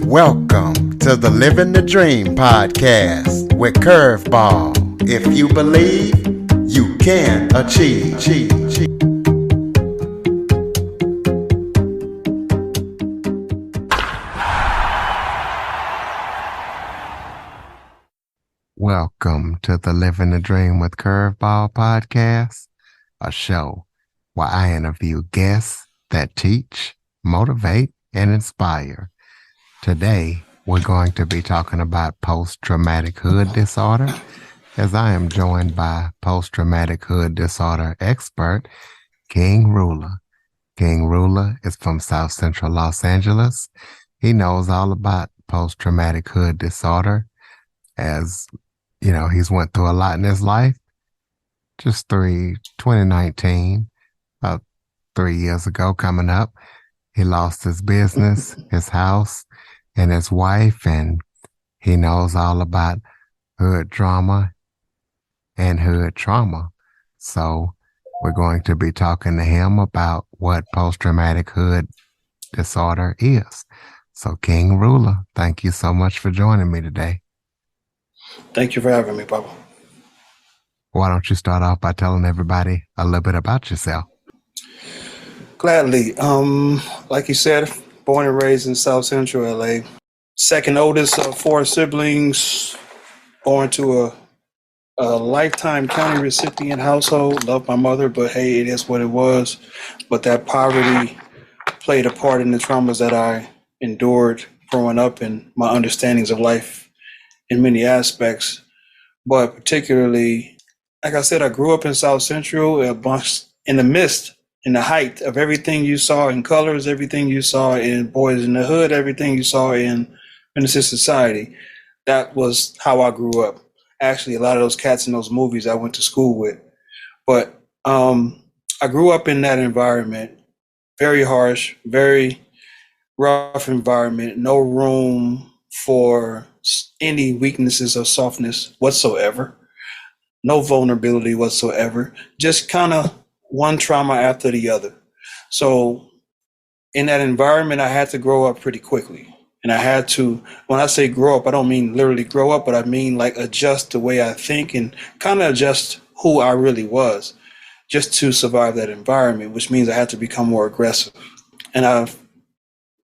Welcome to the Living the Dream podcast with Curveball. If you believe, you can achieve. Welcome to the Living the Dream with Curveball podcast, a show where I interview guests that teach, motivate, and inspire. Today, we're going to be talking about post-traumatic hood disorder, as I am joined by post-traumatic hood disorder expert, King Ruler. King Ruler is from South Central Los Angeles. He knows all about post-traumatic hood disorder, as you know, he's went through a lot in his life. 2019, about 3 years ago coming up, he lost his business, his house, and his wife, and he knows all about hood drama and hood trauma. So we're going to be talking to him about what post-traumatic hood disorder is. So King Ruler, thank you so much for joining me today. Thank you for having me, Papa. Why don't you start off by telling everybody a little bit about yourself? Gladly. Like you said, born and raised in South Central LA. Second oldest of four siblings, born to a lifetime county recipient household. Loved my mother, but hey, it is what it was. But that poverty played a part in the traumas that I endured growing up and my understandings of life in many aspects. But particularly, like I said, I grew up in South Central, in the height of everything you saw in colors, everything you saw in Boys in the Hood, everything you saw in Menace Society. That was how I grew up. Actually, a lot of those cats in those movies I went to school with. But I grew up in that environment, very harsh, very rough environment, no room for any weaknesses or softness whatsoever, no vulnerability whatsoever, just kind of one trauma after the other. So in that environment, I had to grow up pretty quickly. And I had to, when I say grow up, I don't mean literally grow up, but I mean like adjust the way I think and kind of adjust who I really was just to survive that environment, which means I had to become more aggressive. And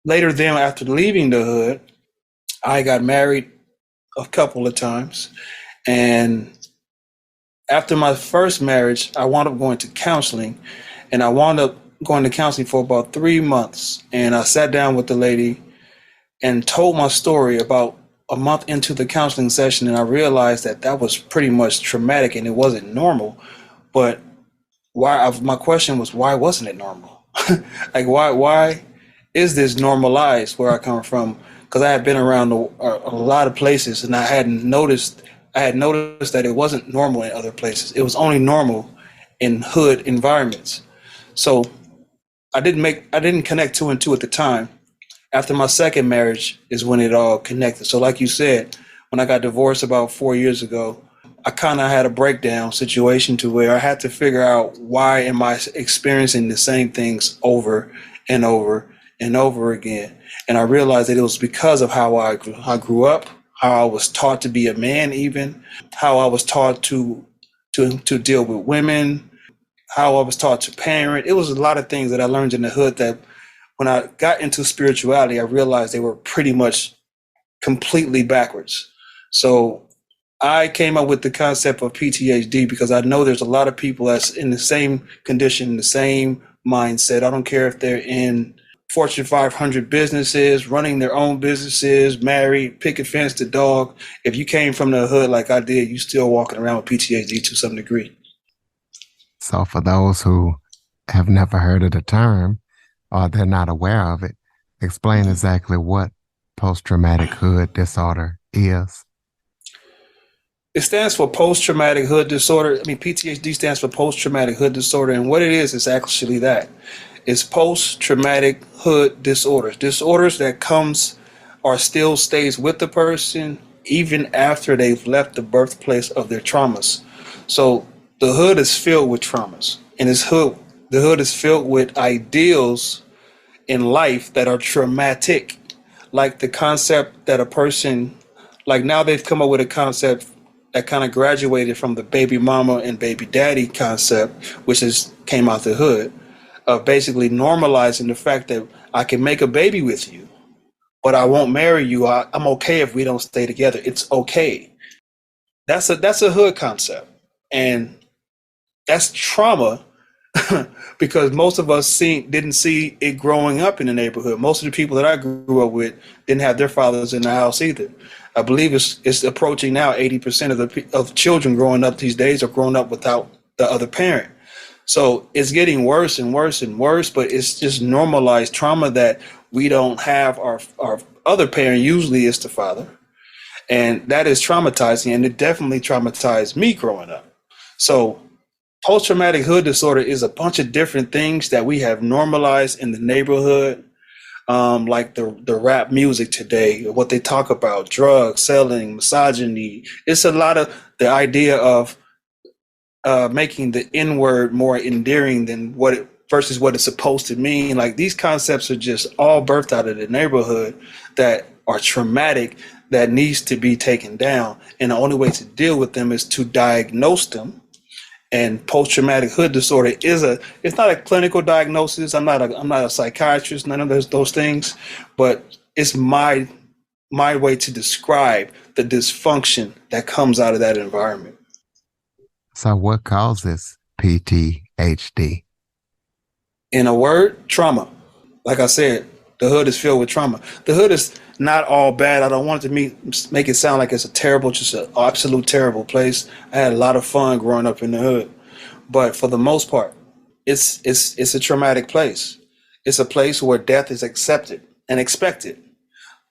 later then, after leaving the hood, I got married a couple of times. And after my first marriage, I wound up going to counseling, and I wound up going to counseling for about 3 months. And I sat down with the lady and told my story about a month into the counseling session. And I realized that that was pretty much traumatic and it wasn't normal. But my question was, why wasn't it normal? Like, why is this normalized where I come from? Because I had been around a lot of places and I had noticed that it wasn't normal in other places. It was only normal in hood environments. So I didn't connect two and two at the time. After my second marriage is when it all connected. So like you said, when I got divorced about 4 years ago, I kind of had a breakdown situation to where I had to figure out, why am I experiencing the same things over and over and over again? And I realized that it was because of how I grew up, how I was taught to be a man, even how I was taught to deal with women, how I was taught to parent. It was a lot of things that I learned in the hood that when I got into spirituality, I realized they were pretty much completely backwards. So I came up with the concept of PTHD because I know there's a lot of people that's in the same condition, the same mindset. I don't care if they're in Fortune 500 businesses, running their own businesses, married, picket fence to dog. If you came from the hood like I did, you still walking around with PTSD to some degree. So for those who have never heard of the term or they're not aware of it, explain exactly what post-traumatic hood disorder is. It stands for post-traumatic hood disorder. PTSD stands for post-traumatic hood disorder. And what it is actually that. It's post-traumatic hood disorders. Disorders that comes or still stays with the person even after they've left the birthplace of their traumas. So the hood is filled with traumas. And the hood is filled with ideals in life that are traumatic. like the concept that a person, like now they've come up with a concept that kind of graduated from the baby mama and baby daddy concept, which is came out the hood, of basically normalizing the fact that I can make a baby with you, but I won't marry you. I'm okay if we don't stay together. It's okay. That's a hood concept, and that's trauma because most of us didn't see it growing up in the neighborhood. Most of the people that I grew up with didn't have their fathers in the house either. I believe it's approaching now 80% of children growing up these days are growing up without the other parent. So it's getting worse and worse and worse, but it's just normalized trauma that we don't have our other parent, usually is the father. And that is traumatizing, and it definitely traumatized me growing up. So post-traumatic hood disorder is a bunch of different things that we have normalized in the neighborhood, like the rap music today, what they talk about, drugs, selling, misogyny. It's a lot of the idea of making the N word more endearing than versus what it's supposed to mean. Like these concepts are just all birthed out of the neighborhood that are traumatic, that needs to be taken down. And the only way to deal with them is to diagnose them. And post-traumatic hood disorder it's not a clinical diagnosis. I'm not a psychiatrist, none of those things, but it's my way to describe the dysfunction that comes out of that environment. So what causes PTHD? In a word, trauma. Like I said, the hood is filled with trauma. The hood is not all bad. I don't want it to make it sound like it's just an absolute terrible place. I had a lot of fun growing up in the hood, but for the most part, it's a traumatic place. It's a place where death is accepted and expected.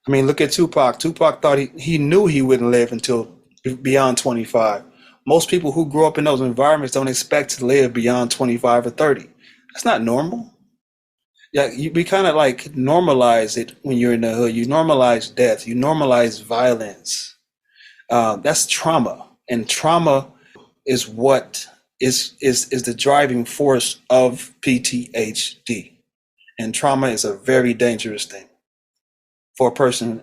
I mean, look at Tupac. Tupac thought he knew he wouldn't live until beyond 25. Most people who grow up in those environments don't expect to live beyond 25 or 30. That's not normal. Yeah, we kind of like normalize it when you're in the hood. You normalize death. You normalize violence. That's trauma, and trauma is what is the driving force of PTHD. And trauma is a very dangerous thing for a person.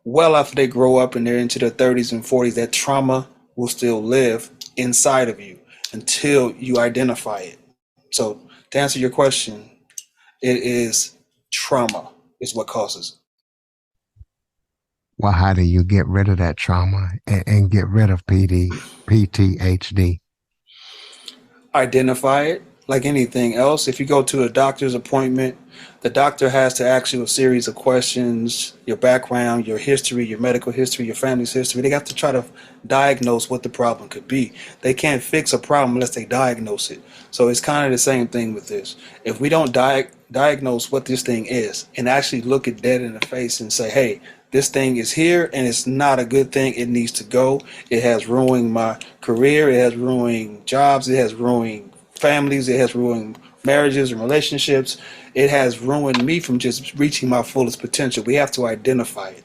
Well, after they grow up and they're into their 30s and 40s, that trauma will still live inside of you until you identify it. So to answer your question, it is trauma is what causes it. Well, how do you get rid of that trauma and get rid of PTHD? Identify it like anything else. If you go to a doctor's appointment, the doctor has to ask you a series of questions, your background, your history, your medical history, your family's history. They have to try to diagnose what the problem could be. They can't fix a problem unless they diagnose it. So it's kind of the same thing with this. If we don't diagnose what this thing is and actually look it dead in the face and say, hey, this thing is here and it's not a good thing. It needs to go. It has ruined my career. It has ruined jobs. It has ruined families. It has ruined marriages and relationships. It has ruined me from just reaching my fullest potential. We have to identify it.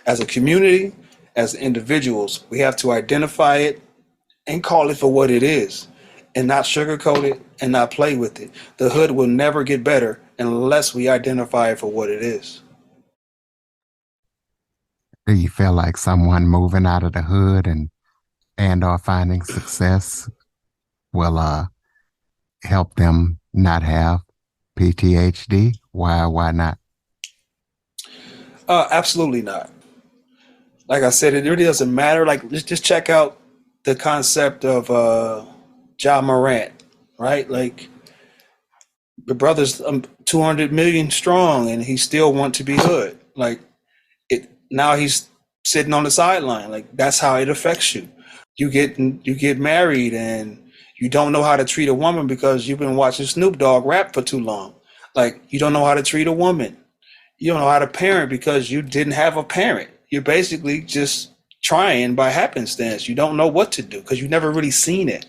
As a community, as individuals, we have to identify it and call it for what it is and not sugarcoat it and not play with it. The hood will never get better unless we identify it for what it is. Do you feel like someone moving out of the hood and or finding success will help them not have PTHD? Why not? Absolutely not. Like I said, it really doesn't matter. Like just check out the concept of Ja Morant, right? Like the brother's 200 million strong, and he still want to be hood. Like it now, he's sitting on the sideline. Like that's how it affects you. You get married, and you don't know how to treat a woman because you've been watching Snoop Dogg rap for too long. Like you don't know how to treat a woman. You don't know how to parent because you didn't have a parent. You're basically just trying by happenstance. You don't know what to do because you've never really seen it.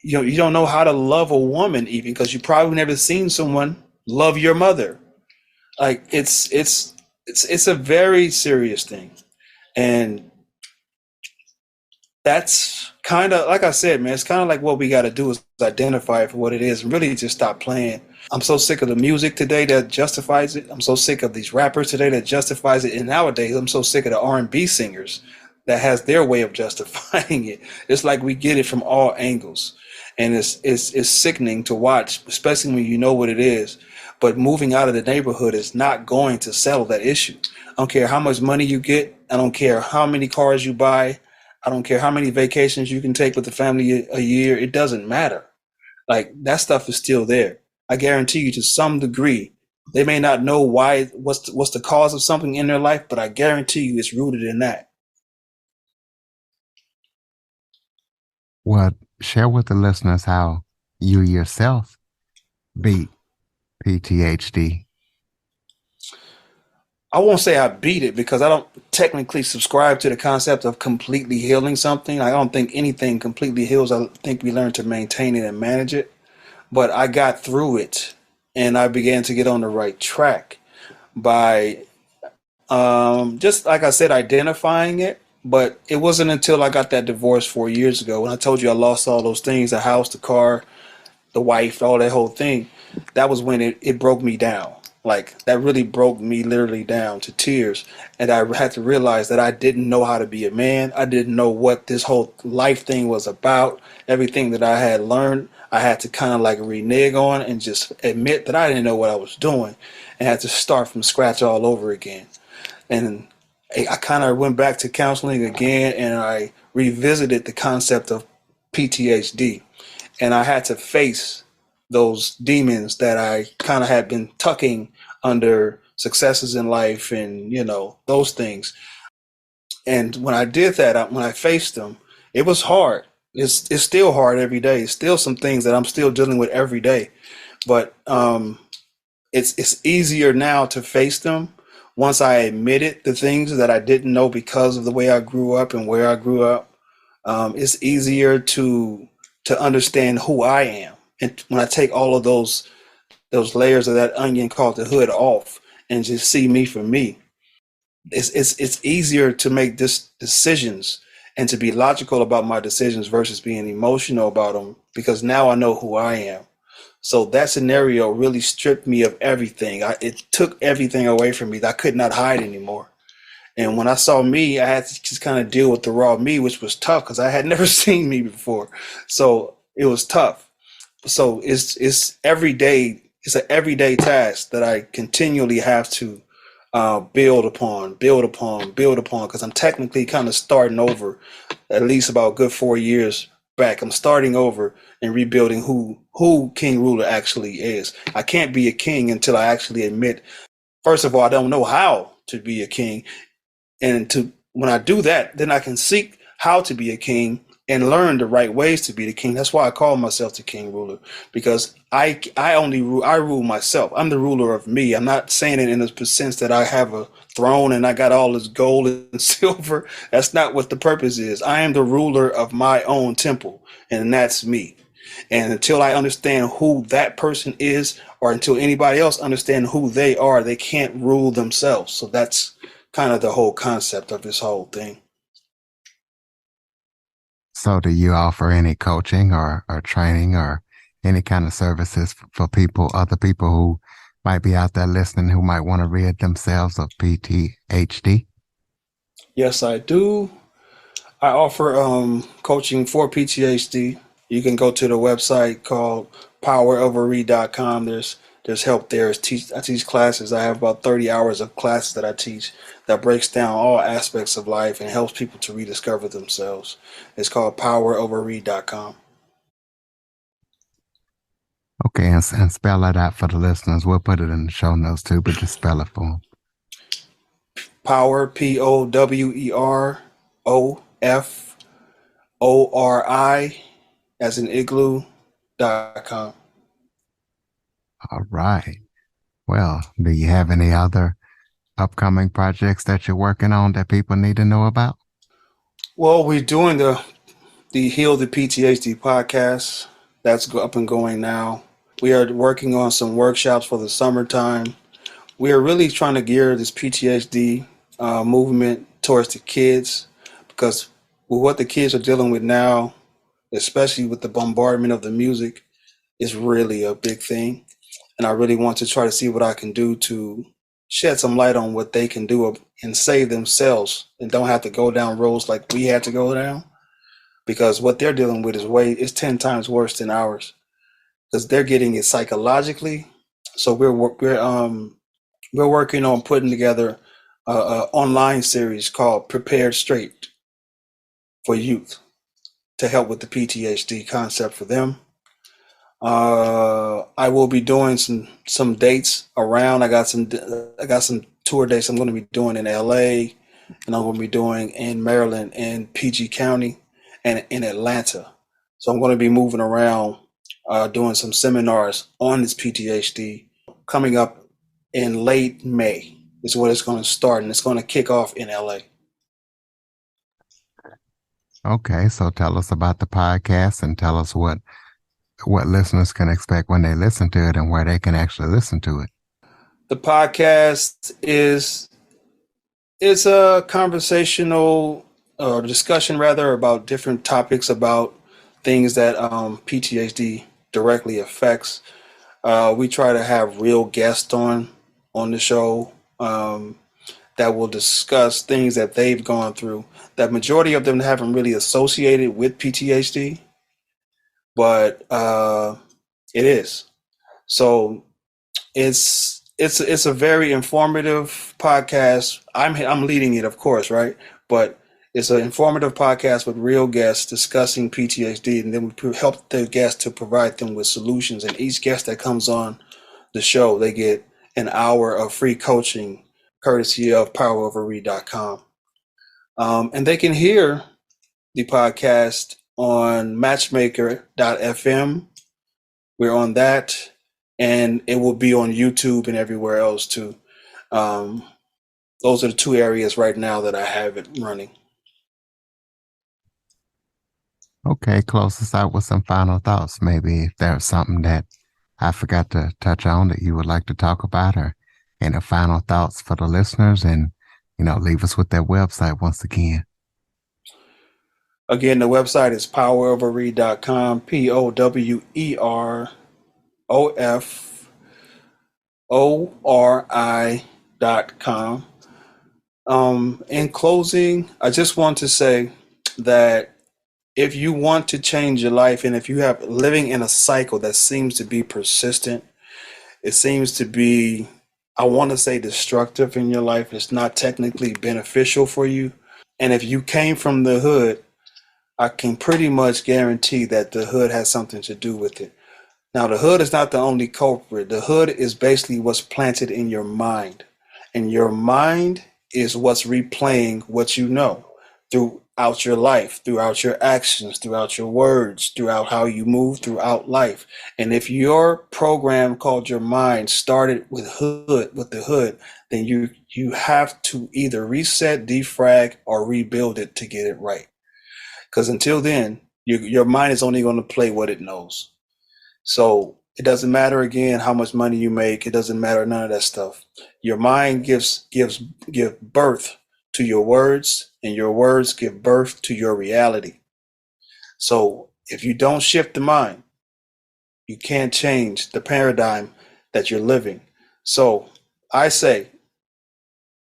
You don't know how to love a woman even because you probably never seen someone love your mother. Like it's a very serious thing. And that's kind of, like I said, man, it's kind of like what we got to do is identify it for what it is and really just stop playing I'm so sick of the music today that justifies it. I'm so sick of these rappers today that justifies it. And nowadays, I'm so sick of the R&B singers that has their way of justifying it. It's like we get it from all angles, and it's sickening to watch, especially when you know what it is. But moving out of the neighborhood is not going to settle that issue. I don't care how much money you get. I don't care how many cars you buy. I don't care how many vacations you can take with the family a year. It doesn't matter. Like that stuff is still there. I guarantee you, to some degree, they may not know why, what's the cause of something in their life, but I guarantee you, it's rooted in that. Well, share with the listeners how you yourself beat PTHD. I won't say I beat it because I don't technically subscribe to the concept of completely healing something. I don't think anything completely heals. I think we learn to maintain it and manage it. But I got through it, and I began to get on the right track by just like I said, identifying it. But it wasn't until I got that divorce 4 years ago, when I told you I lost all those things, the house, the car, the wife, all that whole thing. That was when it broke me down. Like that really broke me literally down to tears. And I had to realize that I didn't know how to be a man. I didn't know what this whole life thing was about. Everything that I had learned, I had to kind of like renege on and just admit that I didn't know what I was doing and had to start from scratch all over again. And I kind of went back to counseling again, and I revisited the concept of PTSD. And I had to face those demons that I kind of had been tucking under successes in life and, those things. And when I did that, when I faced them, it was hard. It's still hard every day. It's still some things that I'm still dealing with every day. But it's easier now to face them once I admitted the things that I didn't know because of the way I grew up and where I grew up. It's easier to understand who I am, and when I take all of those layers of that onion called the hood off and just see me for me, it's easier to make decisions and to be logical about my decisions versus being emotional about them, because now I know who I am. So that scenario really stripped me of everything. It took everything away from me that I could not hide anymore. And when I saw me, I had to just kind of deal with the raw me, which was tough because I had never seen me before. So it was tough. So it's every day. It's an everyday task that I continually have to build upon, because I'm technically kind of starting over, at least about a good 4 years back. I'm starting over and rebuilding who King Ruler actually is. I can't be a king until I actually admit, first of all, I don't know how to be a king, and when I do that, then I can seek how to be a king and learn the right ways to be the king. That's why I call myself the king ruler, because I rule myself. I'm the ruler of me. I'm not saying it in the sense that I have a throne and I got all this gold and silver. That's not what the purpose is. I am the ruler of my own temple, and that's me. And until I understand who that person is, or until anybody else understand who they are, they can't rule themselves. So that's kind of the whole concept of this whole thing. So do you offer any coaching or training or any kind of services for other people who might be out there listening who might want to rid themselves of PTHD? Yes, I do. I offer coaching for PTSD. You can go to the website called poweroveread.com. There's help there. I teach classes. I have about 30 hours of classes that I teach that breaks down all aspects of life and helps people to rediscover themselves. It's called poweroveread.com. Okay, and spell that out for the listeners. We'll put it in the show notes too, but just spell it for them. Power, POWEROFORI, as in igloo.com. All right. Well, do you have any other upcoming projects that you're working on that people need to know about? Well, we're doing the Heal the PTSD podcast. That's up and going now. We are working on some workshops for the summertime. We are really trying to gear this PTSD movement towards the kids, because with what the kids are dealing with now, especially with the bombardment of the music, is really a big thing. and I really want to try to see what I can do to shed some light on what they can do and save themselves and don't have to go down roads like we had to go down, because what they're dealing with is 10 times worse than ours, because they're getting it psychologically. So we're working on putting together a online series called Prepared Straight for youth to help with the PTSD concept for them. I will be doing some dates around. I got some tour dates I'm going to be doing in LA, and I'm going to be doing in Maryland and PG County and in Atlanta. So I'm going to be moving around, doing some seminars on this PTSD coming up in late May is what it's going to start, and it's going to kick off in LA. Okay, so tell us about the podcast and tell us what listeners can expect when they listen to it and where they can actually listen to it. The podcast is a conversational discussion, rather, about different topics about things that PTSD directly affects. We try to have real guests on the show that will discuss things that they've gone through. That majority of them haven't really associated with PTSD, but it is. So it's a very informative podcast. I'm leading it, of course, right? But it's an informative podcast with real guests discussing PTSD, and then we help the guests to provide them with solutions. And each guest that comes on the show, they get an hour of free coaching, courtesy of poweroverread.com. And they can hear the podcast on matchmaker.fm. We're on that, and it will be on YouTube and everywhere else too. Those are the two areas right now that I have it running. Okay, close us out with some final thoughts. Maybe if there's something that I forgot to touch on that you would like to talk about, or any final thoughts for the listeners, and leave us with that website once again. Again, the website is poweroverread.com, POWEROFORI.com. In closing, I just want to say that if you want to change your life, and if you have living in a cycle that seems to be persistent, it seems to be, I want to say, destructive in your life. It's not technically beneficial for you. And if you came from the hood, I can pretty much guarantee that the hood has something to do with it. Now, the hood is not the only culprit. The hood is basically what's planted in your mind. And your mind is what's replaying what you know throughout your life, throughout your actions, throughout your words, throughout how you move throughout life. And if your program called your mind started with the hood, then you have to either reset, defrag, or rebuild it to get it right. Because until then, your mind is only going to play what it knows. So it doesn't matter, again, how much money you make. It doesn't matter, none of that stuff. Your mind gives birth to your words, and your words give birth to your reality. So if you don't shift the mind, you can't change the paradigm that you're living. So I say,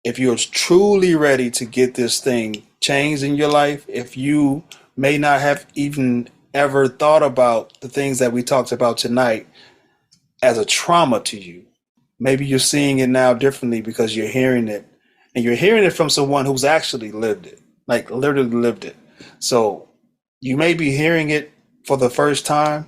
if you're truly ready to get this thing changed in your life, if you may not have even ever thought about the things that we talked about tonight as a trauma to you, maybe you're seeing it now differently because you're hearing it, and you're hearing it from someone who's actually lived it, like literally lived it. So you may be hearing it for the first time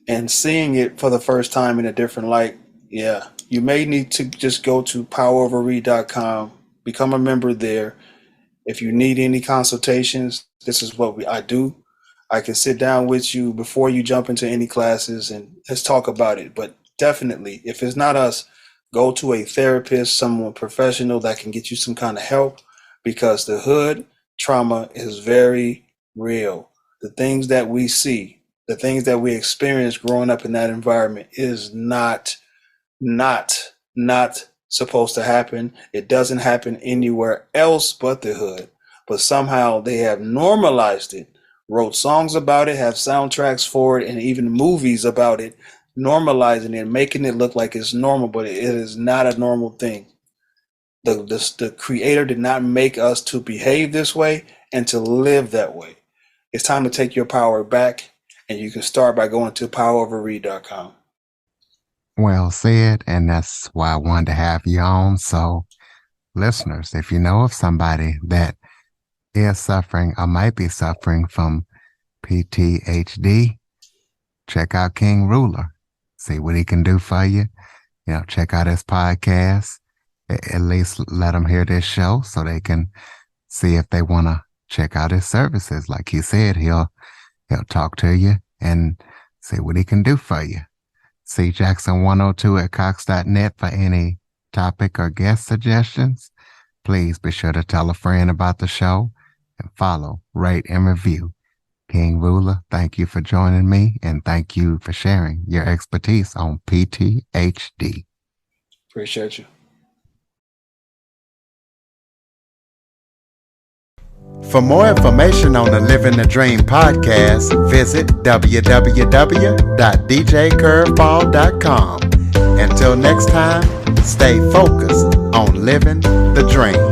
and seeing it for the first time in a different light. Yeah, you may need to just go to poweroverread.com, become a member there. If you need any consultations, this is what I do. I can sit down with you before you jump into any classes and let's talk about it. But definitely, if it's not us, go to a therapist, someone professional that can get you some kind of help, because the hood trauma is very real. The things that we see, the things that we experience growing up in that environment is not supposed to happen. It doesn't happen anywhere else but the hood. But somehow they have normalized it, wrote songs about it, have soundtracks for it, and even movies about it normalizing it, making it look like it's normal, but it is not a normal thing. The Creator did not make us to behave this way and to live that way. It's time to take your power back, and you can start by going to poweroverread.com. Well said, and that's why I wanted to have you on. So, listeners, if you know of somebody that is suffering or might be suffering from PTHD, check out King Ruler. See what he can do for you. You know, check out his podcast. At least let them hear this show so they can see if they want to check out his services. Like he said, he'll talk to you and see what he can do for you. See Jackson102 at Cox.net for any topic or guest suggestions. Please be sure to tell a friend about the show and follow, rate, and review. King Ruler, thank you for joining me, and thank you for sharing your expertise on PTHD. Appreciate you. For more information on the Living the Dream podcast, visit www.djcurveball.com. Until next time, stay focused on living the dream.